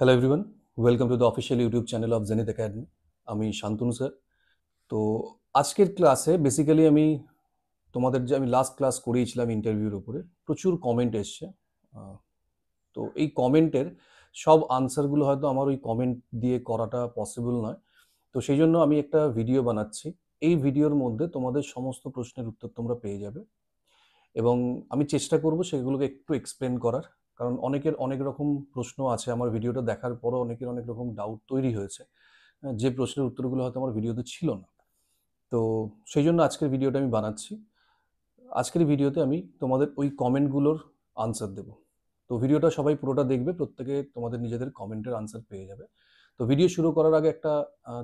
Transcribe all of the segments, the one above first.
Hello everyone, welcome to the official YouTube channel of zenith academy. আমি Shantanu sir. তো আজকের ক্লাসে বেসিক্যালি আমি লাস্ট ক্লাস করিয়েছিলাম ইন্টারভিউর উপরে। প্রচুর কমেন্ট এসছে। আহ, তো এই কমেন্টের সব আনসারগুলো হয়তো আমার ওই কমেন্ট দিয়ে করাটা পসিবল নয়। তো সেই জন্য আমি একটা ভিডিও বানাচ্ছি। এই ভিডিওর মধ্যে তোমাদের সমস্ত প্রশ্নের উত্তর তোমরা পেয়ে যাবে এবং আমি চেষ্টা করব সেগুলোকে একটু এক্সপ্লেন করার। কারণ অনেকের অনেক রকম প্রশ্ন আছে, আমার ভিডিওটা দেখার পরও অনেকের অনেক রকম ডাউট তৈরি হয়েছে, যে প্রশ্নের উত্তরগুলো হয়তো আমার ভিডিওতে ছিল না। তো সেই জন্য আজকের ভিডিওটা আমি বানাচ্ছি। আজকের ভিডিওতে আমি তোমাদের ওই কমেন্টগুলোর আনসার দেব। তো ভিডিওটা সবাই পুরোটা দেখবে, প্রত্যেকে তোমাদের নিজেদের কমেন্টের আনসার পেয়ে যাবে। তো ভিডিও শুরু করার আগে একটা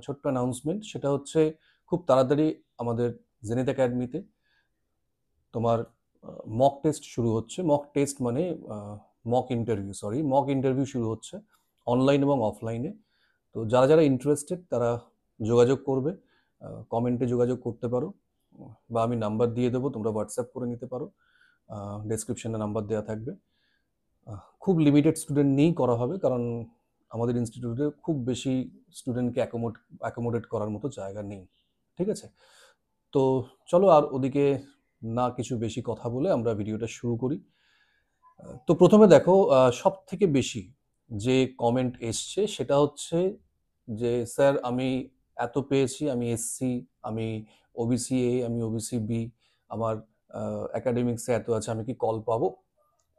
ছোট্ট অ্যানাউন্সমেন্ট, সেটা হচ্ছে খুব তাড়াতাড়ি আমাদের জেনিথ একাডেমিতে তোমার মক টেস্ট শুরু হচ্ছে। মক টেস্ট মানে মক ইন্টারভিউ শুরু হচ্ছে অনলাইন এবং অফলাইনে। তো যারা যারা ইন্টারেস্টেড তারা যোগাযোগ করবে, কমেন্টে যোগাযোগ করতে পারো, বা আমি নাম্বার দিয়ে দেবো, তোমরা হোয়াটসঅ্যাপ করে নিতে পারো। ডেসক্রিপশনে নাম্বার দেওয়া থাকবে। খুব লিমিটেড স্টুডেন্ট নিয়েই করা হবে, কারণ আমাদের ইনস্টিটিউটে খুব বেশি স্টুডেন্টকে অ্যাকোমোডেট করার মতো জায়গা নেই। ঠিক আছে? তো চলো আর ওদিকে না কিছু বেশি কথা বলে আমরা ভিডিওটা শুরু করি। তো প্রথমে দেখো, সব থেকে বেশি যে কমেন্ট এসছে সেটা হচ্ছে যে স্যার আমি এত পেয়েছি, আমি এসসি, আমি ওবিসি এ, আমি ওবিসি বি, আমার একাডেমিক্সে এত আছে, আমি কি কল পাবো?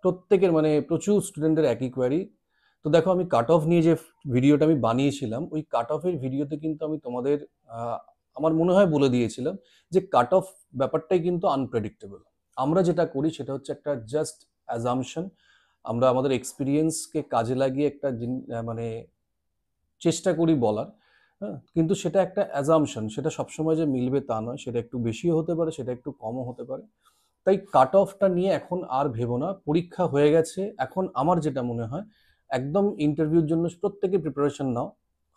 প্রত্যেকের মানে প্রচুর স্টুডেন্টের একই কোয়ারি। তো দেখো, আমি কাট অফ নিয়ে যে ভিডিওটা আমি বানিয়েছিলাম, ওই কাট অফের ভিডিওতে কিন্তু আমি তোমাদের আমার মনে হয় বলে দিয়েছিলাম যে কাট অফ ব্যাপারটাই কিন্তু আনপ্রেডিক্টেবল। আমরা যেটা করি সেটা হচ্ছে একটা জাস্ট অ্যাজামশন। আমরা আমাদের এক্সপিরিয়েন্সকে কাজে লাগিয়ে একটা মানে চেষ্টা করি বলার। হ্যাঁ, কিন্তু সেটা একটা অ্যাজামশন, সেটা সবসময় যে মিলবে তা নয়, সেটা একটু বেশিও হতে পারে, সেটা একটু কমও হতে পারে। তাই কাট অফটা নিয়ে এখন আর ভেবো না, পরীক্ষা হয়ে গেছে। এখন আমার যেটা মনে হয়, একদম ইন্টারভিউর জন্য প্রত্যেকে প্রিপারেশন নাও।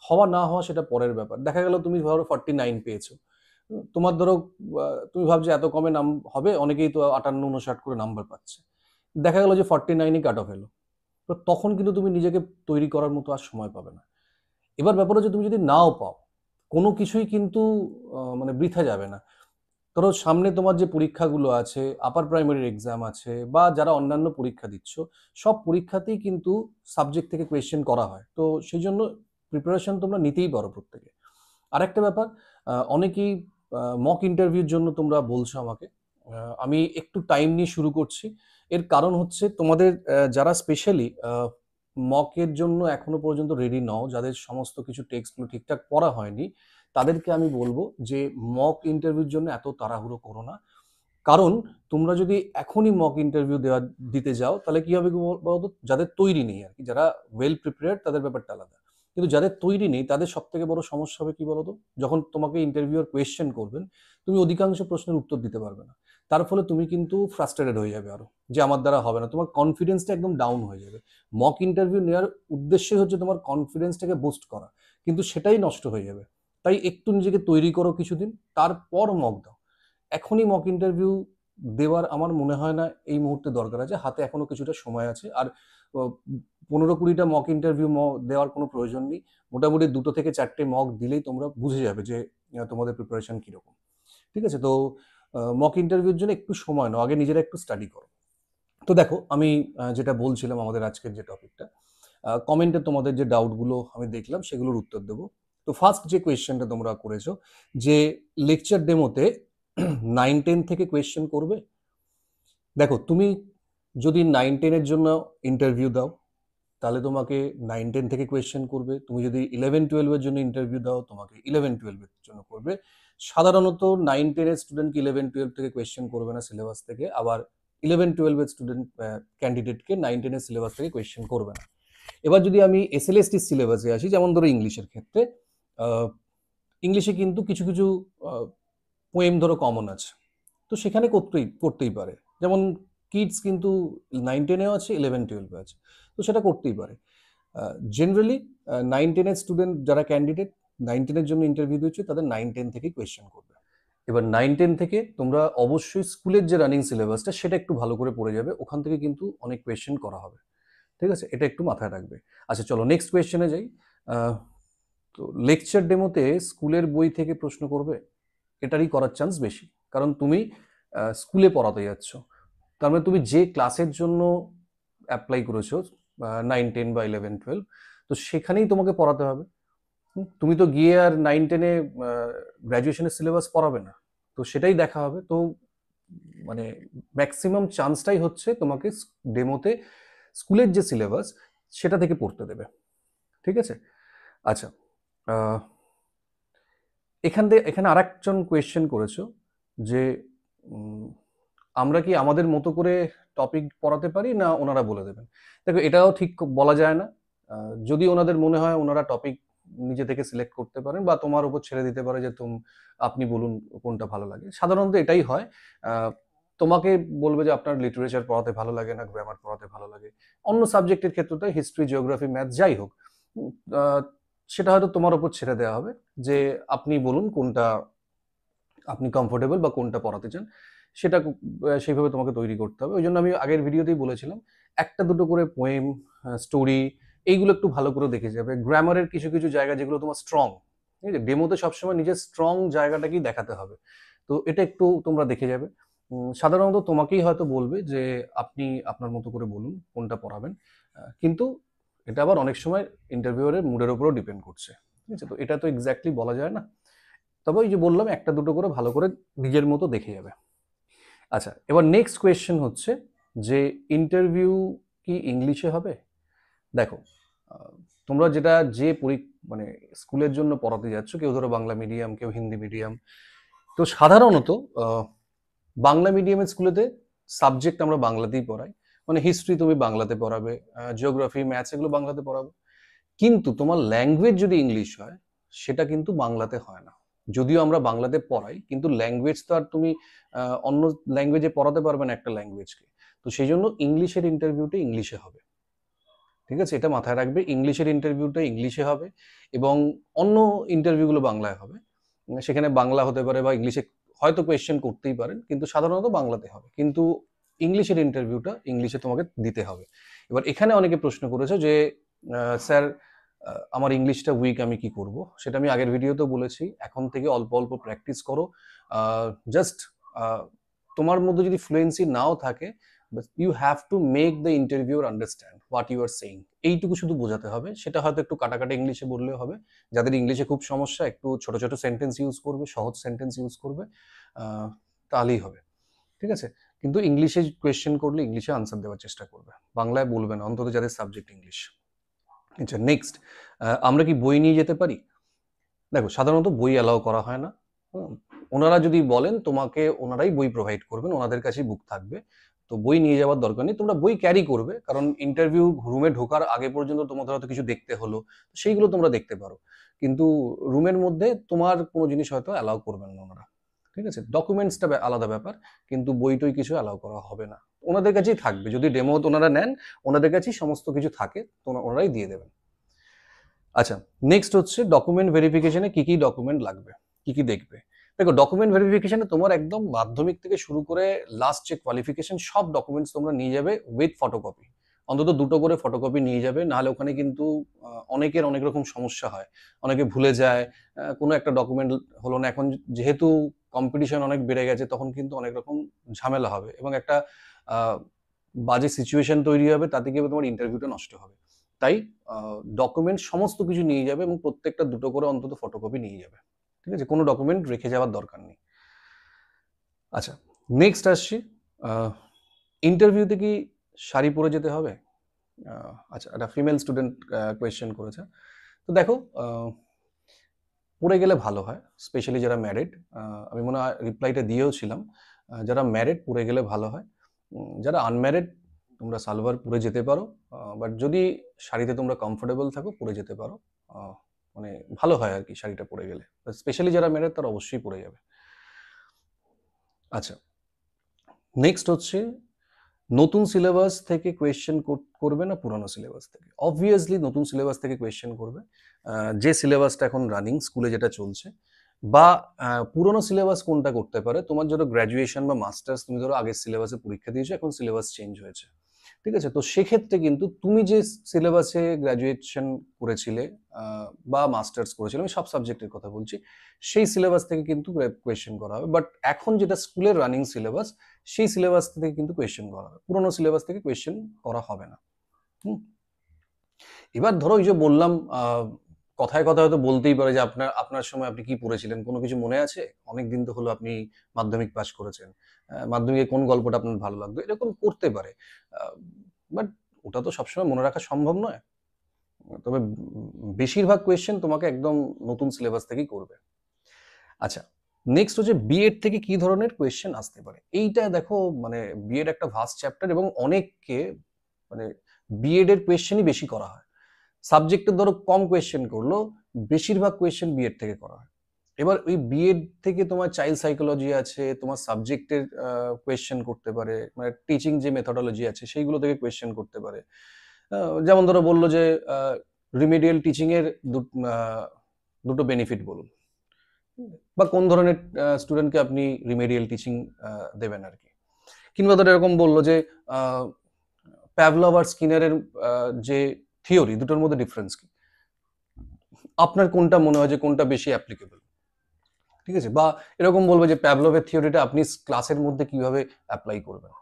হওয়া না হওয়া সেটা পরের ব্যাপার। দেখা গেল তুমি ধরো 49 পেয়েছো, তোমার ধরো তুমি ভাবছো এত কমে নাম হবে, অনেকেই তো 58, 59 করে নাম্বার পাচ্ছে। দেখা গেল যে 49ই কাট অফ এলো। তো তখন কিন্তু তুমি নিজেকে তৈরি করার মতো আর সময় পাবে না। এবার ব্যাপার হচ্ছে, তুমি যদি নাও পাও, কোনো কিছুই কিন্তু মানে বৃথা যাবে না। ধরো সামনে তোমার যে পরীক্ষাগুলো আছে, আপার প্রাইমারির এক্সাম আছে, বা যারা অন্যান্য পরীক্ষা দিচ্ছ, সব পরীক্ষাতেই কিন্তু সাবজেক্ট থেকে কোয়েশ্চেন করা হয়। তো সেই জন্য প্রিপারেশন তোমরা নিতেই পারো প্রত্যেকে। আরেকটা ব্যাপার, অনেকেই মক ইন্টারভিউর জন্য তোমরা বলছো আমাকে। আমি একটু টাইম নিয়ে শুরু করছি। এর কারণ হচ্ছে তোমাদের যারা স্পেশালি মকের জন্য এখনো পর্যন্ত রেডি নও, যাদের সমস্ত কিছু টেক্সটগুলো ঠিকঠাক পড়া হয়নি, তাদেরকে আমি বলবো যে মক ইন্টারভিউর জন্য এত তাড়াহুড়ো করো না। কারণ তোমরা যদি এখনই মক ইন্টারভিউ দিতে যাও, তাহলে কি হবে বলতো, যাদের তৈরি নেই আর কি, যারা ওয়েল প্রিপেয়ার্ড তাদের ব্যাপারটা আলাদা। কিন্তু যাদের তৈরি নেই তাদের সব থেকে বড় সমস্যা হবে কি বলতো, যখন তোমাকে ইন্টারভিউয়ার কোয়েশ্চেন করবেন, তুমি অধিকাংশ প্রশ্নের উত্তর দিতে পারবে না। তার ফলে তুমি কিন্তু ফ্রাস্ট্রেটেড হয়ে যাবে আরো, যে আমার দ্বারা হবে না, তোমার কনফিডেন্সটা একদম ডাউন হয়ে যাবে। মক ইন্টারভিউ নেওয়ার উদ্দেশ্যই হচ্ছে তোমার কনফিডেন্সটাকে বুস্ট করা, কিন্তু সেটাই নষ্ট হয়ে যাবে। তাই একটু নিজেকে তৈরি করো কিছুদিন, তারপর মক দাও। এখনই মক ইন্টারভিউ দেওয়ার আমার মনে হয় না এই মুহূর্তে দরকার আছে, হাতে এখনো কিছুটা সময় আছে। আর 15-20টা মক ইন্টারভিউ দেওয়ার কোনো প্রয়োজন নেই। মোটামুটি 2 থেকে 4টে মক দিলেই তোমরা বুঝে যাবে যে তোমাদের প্রিপারেশন কিরকম। ঠিক আছে? তো মক ইন্টারভিউর জন্য একটু সময় নাও, আগে নিজেরা একটু স্টাডি করো। তো দেখো, আমি যেটা বলছিলাম, আমাদের আজকের যে টপিকটা, কমেন্টে তোমাদের যে ডাউটগুলো আমি দেখলাম সেগুলোর উত্তর দেবো। তো ফার্স্ট যে কোয়েশ্চেনটা তোমরা করেছো, যে লেকচার ডেমোতে 9-10 থেকে কোয়েশ্চেন করবে। দেখো, তুমি যদি 9-10-এর জন্য ইন্টারভিউ দাও, তাহলে তোমাকে 9-10 থেকে কোয়েশ্চেন করবে। তুমি যদি 11-12-এর জন্য ইন্টারভিউ দাও, তোমাকে 11-12-এর জন্য করবে। সাধারণত 9-10-এর স্টুডেন্টকে 11-12 থেকে কোয়েশ্চেন করবে না সিলেবাস থেকে, আবার 11-12-এর স্টুডেন্ট ক্যান্ডিডেটকে 9-10-এর সিলেবাস থেকে কোয়েশ্চেন করবে না। এবার যদি আমি এসএলএসটি সিলেবাসে আসি, যেমন ধরো ইংলিশের ক্ষেত্রে, ইংলিশে কিন্তু কিছু কিছু পোয়েম ধরো কমন আছে, তো সেখানে করতেই পারে। যেমন কিডস কিন্তু 9-10-এও আছে, 11-12-এ আছে, তো সেটা করতেই পারে। জেনারেলি 9-10-এর স্টুডেন্ট যারা ক্যান্ডিডেট 9-10-এর জন্য ইন্টারভিউ দিচ্ছে, তাদের 9-10 থেকেই কোয়েশ্চেন করবে। এবার 9-10 থেকে তোমরা অবশ্যই স্কুলের যে রানিং সিলেবাসটা সেটা একটু ভালো করে পড়ে যাবে, ওখান থেকে কিন্তু অনেক কোয়েশ্চেন করা হবে। ঠিক আছে, এটা একটু মাথায় রাখবে। আচ্ছা চলো নেক্সট কোয়েশ্চেনে যাই। তো লেকচার ডেমোতে স্কুলের বই থেকে প্রশ্ন করবে, এটারই করার চান্স বেশি, কারণ তুমি স্কুলে পড়াতে যাচ্ছ, তার মানে তুমি যে ক্লাসের জন্য অ্যাপ্লাই করেছো 9, 10 বা 11, 12, তো সেখানেই তোমাকে পড়াতে হবে। তুমি তো গিয়ে আর 9, 10-এ গ্র্যাজুয়েশনের সিলেবাস পড়াবে না, তো সেটাই দেখা হবে। তো মানে ম্যাক্সিমাম চান্সটাই হচ্ছে তোমাকে ডেমোতে স্কুলের যে সিলেবাস সেটা থেকে পড়তে দেবে। ঠিক আছে। আচ্ছা, এখানে আরেকজন কোয়েশ্চেন করেছো যে আমরা কি আমাদের মতো করে টপিক পড়াতে পারি না ওনারা বলে দেবেন। দেখো এটাও ঠিক বলা যায় না। যদি ওনাদের মনে হয় ওনারা টপিক নিজে থেকে সিলেক্ট করতে পারেন বা তোমার উপর ছেড়ে দিতে পারে যে আপনি বলুন কোনটা ভালো লাগে। সাধারণত এটাই হয়। তোমাকে বলবে যে আপনার লিটারেচার পড়াতে ভালো লাগে না গ্রামার পড়াতে ভালো লাগে। অন্য সাবজেক্টের ক্ষেত্রে হিস্ট্রি, জিওগ্রাফি, ম্যাথ যাই হোক, সেটা হয়তো তোমার উপর ছেড়ে দেওয়া হবে যে আপনি বলুন কোনটা আপনি কমফোর্টেবল বা কোনটা পড়াতে চান, সেটা সেইভাবে তোমাকে তৈরি করতে হবে। ওই জন্য আমি আগের ভিডিওতেই বলেছিলাম একটা দুটো করে পোয়েম, স্টোরি, এইগুলো একটু ভালো করে দেখে যাবে। গ্রামারের কিছু কিছু জায়গা যেগুলো তোমার স্ট্রং, ঠিক আছে, ডেমোতে সবসময় নিজের স্ট্রং জায়গাটাকেই দেখাতে হবে, তো এটা একটু তোমরা দেখে যাবে। সাধারণত তোমাকেই হয়তো বলবে যে আপনি আপনার মতো করে বলুন কোনটা পড়াবেন, কিন্তু এটা আবার অনেক সময় ইন্টারভিউয়ারের মুডের উপরও ডিপেন্ড করছে। ঠিক আছে, তো এটা তো এক্স্যাক্টলি বলা যায় না। তবে ওই যে বললাম একটা দুটো করে ভালো করে নিজের মতো দেখে যাবে। আচ্ছা, এবার নেক্সট কোয়েশ্চেন হচ্ছে যে ইন্টারভিউ কি ইংলিশে হবে? দেখো, তোমরা যেটা যে মানে স্কুলের জন্য পড়াতে যাচ্ছ, কেউ ধরো বাংলা মিডিয়াম, কেউ হিন্দি মিডিয়াম, তো সাধারণত বাংলা মিডিয়ামের স্কুলেতে সাবজেক্ট আমরা বাংলাতেই পড়াই, মানে হিস্ট্রি তুমি বাংলাতে পড়াবে, জিওগ্রাফি, ম্যাথস এগুলো বাংলাতে পড়াবে। কিন্তু তোমার ল্যাঙ্গুয়েজ যদি ইংলিশ হয় সেটা কিন্তু বাংলাতে হয় না। যদিও আমরা বাংলাতে পড়াই, কিন্তু ল্যাঙ্গুয়েজ তো আর তুমি অন্য ল্যাঙ্গুয়েজে পড়াতে পারবে না একটা ল্যাঙ্গুয়েজকে। তো সেই জন্য ইংলিশের ইন্টারভিউটা ইংলিশে হবে। ঠিক আছে, এটা মাথায় রাখবে, ইংলিশের ইন্টারভিউটা ইংলিশে হবে এবং অন্য ইন্টারভিউগুলো বাংলায় হবে। সেখানে বাংলা হতে পারে বা ইংলিশে হয়তো কোয়েশ্চেন করতেই পারেন, কিন্তু সাধারণত বাংলাতে হবে। কিন্তু ইংলিশের ইন্টারভিউটা ইংলিশে তোমাকে দিতে হবে। এবার এখানে অনেকে প্রশ্ন করেছে যে স্যার আমার ইংলিশটা উইক, আমি কি করব? সেটা আমি আগের ভিডিওতেও বলেছি, এখন থেকে অল্প অল্প প্র্যাকটিস করো। জাস্ট তোমার মধ্যে যদি ফ্লুয়েন্সি নাও থাকে, you have to make the interviewer understand what you are saying. এইটুকু শুধু বোঝাতে হবে, সেটা হয়তো একটু কাটাকাটা ইংলিশে বললেও হবে। যাদের ইংলিশে খুব সমস্যা, একটু ছোট ছোট সেন্টেন্স ইউজ করবে, সহজ সেন্টেন্স ইউজ করবে, তাহলেই হবে। ঠিক আছে, কিন্তু ইংলিশে কোয়েশ্চেন করলে ইংলিশে আনসার দেওয়ার চেষ্টা করবে, বাংলায় বলবে না, অন্তত যাদের সাবজেক্ট ইংলিশ। আচ্ছা নেক্সট, আমরা কি বই নিয়ে যেতে পারি? দেখো সাধারণত বই অ্যালাউ করা হয় না। ওনারা যদি বলেন তোমাকে, ওনারাই বই প্রোভাইড করবেন, ওনাদের কাছেই বুক থাকবে, তো বই নিয়ে যাওয়ার দরকার নেই। তোমরা বই ক্যারি করবে, কারণ ইন্টারভিউ রুমে ঢোকার আগে পর্যন্ত তোমাদের হয়তো কিছু দেখতে হলো, সেইগুলো তোমরা দেখতে পারো, কিন্তু রুমের মধ্যে তোমার কোনো জিনিস হয়তো অ্যালাউ করবেন না ওনারা। ঠিক আছে, ডকুমেন্টসটা আলাদা ব্যাপার, কিন্তু বই টই কিছু অ্যালাউ করা হবে না। ওনাদের কাছেই থাকবে, যদি ডেমো ওনারা নেন ওনাদের কাছেই সমস্ত কিছু থাকে, তো ওনারাই দিয়ে দেবেন। আচ্ছা, নেক্সট হচ্ছে ডকুমেন্ট ভেরিফিকেশনে কি কি ডকুমেন্ট লাগবে, কি কি দেখবে। দেখো ডকুমেন্ট ভেরিফিকেশনে তোমার একদম মাধ্যমিক থেকে শুরু করে লাস্ট যে কোয়ালিফিকেশন, সব ডকুমেন্টস তোমরা নিয়ে যাবে উইথ ফটোকপি। অন্তত দুটো করে ফটোকপি নিয়ে যাবে, নাহলে ওখানে কিন্তু অনেকের অনেক রকম সমস্যা হয়, অনেকে ভুলে যায়, কোনো একটা ডকুমেন্ট হলো না। এখন যেহেতু কম্পিটিশন অনেক বেড়ে গেছে, তখন কিন্তু অনেক রকম ঝামেলা হবে এবং একটা বাজে সিচুয়েশন তৈরি হবে, তাতে গিয়ে তোমার ইন্টারভিউটা নষ্ট হবে। তাই ডকুমেন্ট সমস্ত কিছু নিয়ে যাবে এবং প্রত্যেকটা দুটো করে অন্তত ফটোকপি নিয়ে যাবে। ঠিক আছে, কোনো ডকুমেন্ট রেখে যাওয়ার দরকার নেই। আচ্ছা নেক্সট আসছি, ইন্টারভিউতে কি শাড়ি পরে যেতে হবে? আচ্ছা, একটা ফিমেল স্টুডেন্ট কোয়েশ্চেন করেছে। তো দেখো, পরে গেলে ভালো হয়, স্পেশালি যারা ম্যারিড। আমি মনে হয় রিপ্লাইটা দিয়েও ছিলাম, যারা ম্যারিড পরে গেলে ভালো হয়। যারা আনম্যারিড তোমরা সালোয়ার পরে যেতে পারো, বাট যদি শাড়িতে তোমরা কমফোর্টেবল থাকো পরে যেতে পারো, মানে ভালো হয় আর কি শাড়িটা পরে গেলে। স্পেশালি যারা ম্যারিড তারা অবশ্যই পরে যাবে। আচ্ছা নেক্সট হচ্ছে, নতুন সিলেবাস থেকে কোয়েশ্চেন করবে না পুরনো সিলেবাস থেকে? অবভিয়াসলি নতুন সিলেবাস থেকে কোয়েশ্চেন করবে, যে সিলেবাসটা এখন রানিং স্কুলে যেটা চলছে। বা পুরনো সিলেবাস কোনটা করতে পারে, তোমার ধরো গ্র্যাজুয়েশন বা মাস্টার্স, তুমি ধরো আগের সিলেবাসে পরীক্ষা দিয়েছো, এখন সিলেবাস চেঞ্জ হয়েছে, ঠিক আছে? তো সেক্ষেত্রে কিন্তু তুমি যে সিলেবাসে গ্র্যাজুয়েশন করেছিলে বা মাস্টার্স করেছিলে, আমি সব সাবজেক্টের কথা বলছি, সেই সিলেবাস থেকে কিন্তু কোয়েশ্চেন করা হবে। বাট এখন যেটা স্কুলের রানিং সিলেবাস, সেই সিলেবাস থেকে কিন্তু কোয়েশ্চেন করা হবে, পুরোনো সিলেবাস থেকে কোয়েশ্চেন করা হবে না। এবার ধরো ওই যে বললাম, কথায় কথায় হয়তো বলতেই পারে যে আপনার আপনার সময় আপনি কি পড়েছিলেন, কোনো কিছু মনে আছে? অনেক দিন তো হলো আপনি মাধ্যমিক পাশ করেছেন, মাধ্যমিকে কোন গল্পটা আপনার ভালো লাগতো, এরকম করতে পারে। বাট ওটা তো সবসময় মনে রাখা সম্ভব নয়। তবে বেশিরভাগ কোয়েশ্চেন তোমাকে একদম নতুন সিলেবাস থেকেই করবে। আচ্ছা, নেক্সট হচ্ছে বিএড থেকে কি ধরনের কোয়েশ্চেন আসতে পারে। এইটা দেখো, মানে বিএড একটা ভাস্ট চ্যাপ্টার এবং অনেককে মানে বিএড এর কোয়েশ্চেনই বেশি করা হয়। সাবজেক্টের ধরো কম কোয়েশ্চেন করলো, বেশিরভাগ কোয়েশ্চেন বিএড থেকে করা হয়। এবার ওই বিএড থেকে তোমার চাইল্ড সাইকোলজি আছে, তোমার সাবজেক্টের কোয়েশ্চেন করতে পারে, মানে টিচিং যে মেথডোলজি আছে সেইগুলো থেকে কোয়েশ্চেন করতে পারে। যেমন ধরো বললো যে রিমেডিয়াল টিচিং এর দুটো বেনিফিট বলুন, বা কোন ধরনের স্টুডেন্টকে আপনি রিমেডিয়াল টিচিং দেবেন আর কি। কিংবা ধরো এরকম বললো যে প্যাভলভ আর স্কিনারের যে থিওরি, দুটোর মধ্যে ডিফারেন্স কি, আপনার কোনটা মনে হয় যে কোনটা বেশি অ্যাপ্লিকেবল। ঠিক আছে? বা এরকম বলবে যে প্যাভলভের থিওরিটা আপনি ক্লাসের মধ্যে কিভাবে অ্যাপ্লাই করবেন,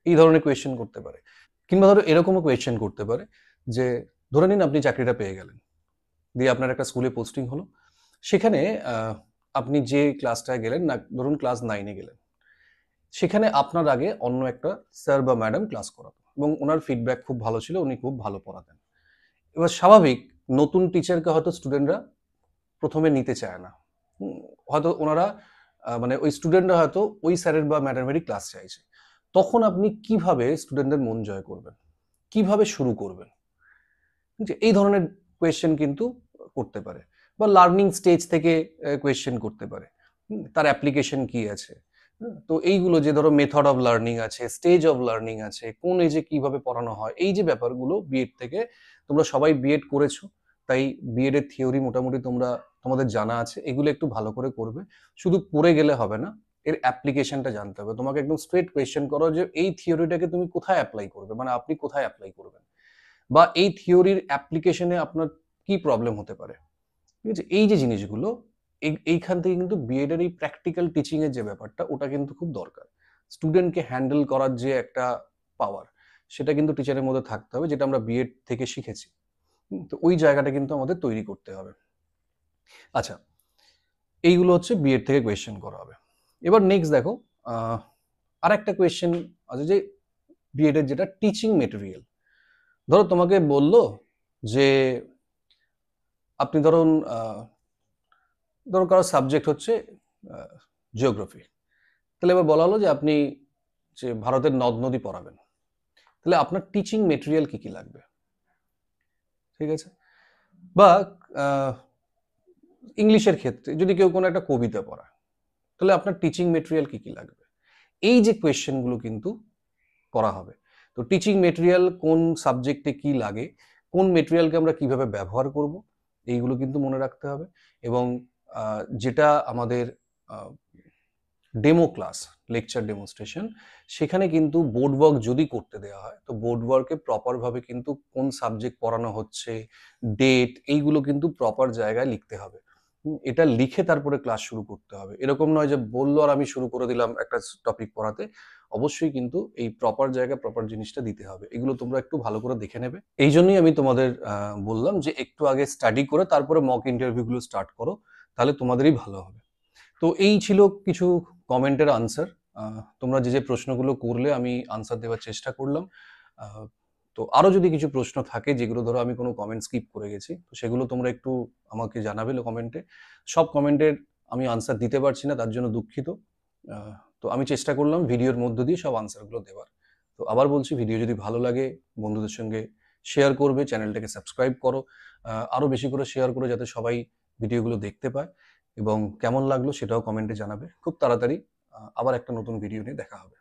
এই ধরনের কোয়েশ্চেন করতে পারে। কিংবা ধরো এরকমও কোয়েশ্চেন করতে পারে যে ধরে নিন আপনি চাকরিটা পেয়ে গেলেন, দিয়ে আপনার একটা স্কুলে পোস্টিং হলো, সেখানে আপনি যে ক্লাসটায় গেলেন, না ধরুন ক্লাস 9-এ গেলেন, সেখানে আপনার আগে অন্য একটা স্যার বা ম্যাডাম ক্লাস করাতো এবং ওনার ফিডব্যাক খুব ভালো ছিল, উনি খুব ভালো পড়াতেন। এবার স্বাভাবিক, নতুন টিচারকে হয়তো স্টুডেন্টরা প্রথমে নিতে চায় না। হয়তো ওনারা মানে ওই স্টুডেন্টরা হয়তো ওই স্যারের বা ম্যাডামেরই ক্লাস চাইছে। তখন আপনি কিভাবে স্টুডেন্টদের মন জয় করবেন, কিভাবে শুরু করবেন, যে এই ধরনের কোয়েশ্চেন কিন্তু করতে পারে। বা লার্নিং স্টেজ থেকে কোয়েশ্চেন করতে পারে, তার অ্যাপ্লিকেশন কি আছে। তো এইগুলো যে ধরো মেথড অফ লার্নিং আছে, স্টেজ অফ লার্নিং আছে, কোন এজে কিভাবে পড়ানো হয়, এই যে ব্যাপারগুলো বিএড থেকে, তোমরা সবাই বিএড করেছো, তাই বিএড এর থিওরি মোটামুটি তোমাদের জানা আছে, এগুলো একটু ভালো করে করবে। শুধু পড়ে গেলে হবে না, এর অ্যাপ্লিকেশনটা জানতে হবে। তোমাকে একদম স্ট্রেট কোয়েশ্চেন করো যে এই থিওরিটাকে তুমি কোথায় অ্যাপ্লাই করবে, মানে আপনি কোথায় অ্যাপ্লাই করবেন, বা এই থিওরির অ্যাপ্লিকেশনে আপনার কি প্রবলেম হতে পারে। ঠিক আছে? এই যে জিনিসগুলো, এইখান থেকে কিন্তু বিএড এর এই প্র্যাকটিক্যাল টিচিং এর যে ব্যাপারটা, ওটা কিন্তু খুব দরকার। স্টুডেন্টকে হ্যান্ডেল করার যে একটা পাওয়ার, সেটা কিন্তু টিচারের মধ্যে থাকতে হবে, যেটা আমরা বিএড থেকে শিখেছি। তো ওই জায়গাটা কিন্তু আমাদের তৈরি করতে হবে। আচ্ছা, এইগুলো হচ্ছে বিএড থেকে কোয়েশ্চেন করা হবে। এবার নেক্সট দেখো, আর একটা কোয়েশ্চেন আছে যে বিএড এর যেটা টিচিং মেটেরিয়াল। ধরো তোমাকে বললো যে আপনি ধরুন কারো সাবজেক্ট হচ্ছে জিওগ্রাফি, তাহলে এবার বলা হলো যে আপনি যে ভারতের নদ নদী পড়াবেন, তাহলে আপনার টিচিং মেটেরিয়াল কি কি লাগবে। ঠিক আছে? বা ইংলিশের ক্ষেত্রে যদি কেউ কোনো একটা কবিতা পড়ায়, তাহলে আপনার টিচিং মেটেরিয়াল কি কি লাগবে। এই যে কোয়েশ্চেনগুলো কিন্তু করা হবে। তো টিচিং মেটেরিয়াল কোন সাবজেক্টে কি লাগে, কোন মেটেরিয়ালকে আমরা কিভাবে ব্যবহার করব, এইগুলো কিন্তু মনে রাখতে হবে। এবং যেটা আমাদের ডেমো ক্লাস, লেকচার ডেমনস্ট্রেশন, সেখানে কিন্তু বোর্ড ওয়ার্ক যদি করতে দেওয়া হয়, তো বোর্ড ওয়ার্কে প্রপারভাবে কিন্তু কোন সাবজেক্ট পড়ানো হচ্ছে, ডেট, এইগুলো কিন্তু প্রপার জায়গায় লিখতে হবে। এটা লিখে তারপরে ক্লাস শুরু করতে হবে। এরকম নয় যে বললো আর আমি শুরু করে দিলাম একটা টপিক পড়াতে। অবশ্যই কিন্তু এই প্রপার জায়গায় প্রপার জিনিসটা দিতে হবে। এগুলো তোমরা একটু ভালো করে দেখে নেবে। এই জন্যই আমি তোমাদের বললাম যে একটু আগে স্টাডি করে তারপরে মক ইন্টারভিউগুলো স্টার্ট করো, তাহলে তোমাদেরই ভালো হবে। তো এই ছিল কিছু কমেন্টের আনসার। তোমরা যে যে প্রশ্নগুলো করলে আমি আনসার দেওয়ার চেষ্টা করলাম। তো আরো যদি কিছু প্রশ্ন থাকে যেগুলো ধরো আমি কোনো কমেন্ট স্কিপ করে গেছি, তো সেগুলো তোমরা একটু আমাকে জানাবে কমেন্টে। সব কমেন্টের আমি আনসার দিতে পারছি না, তার জন্য দুঃখিত। তো আমি চেষ্টা করলাম ভিডিওর মধ্য দিয়ে সব আনসারগুলো দেওয়ার। তো আবার বলছি, ভিডিও যদি ভালো লাগে বন্ধুদের সঙ্গে শেয়ার করবে, চ্যানেলটাকে সাবস্ক্রাইব করো, আরো বেশি করে শেয়ার করো যাতে সবাই ভিডিওগুলো দেখতে পায়। এবং কেমন লাগলো সেটাও কমেন্টে জানাবে। খুব তাড়াতাড়ি আবার একটা নতুন ভিডিও নিয়ে দেখা হবে।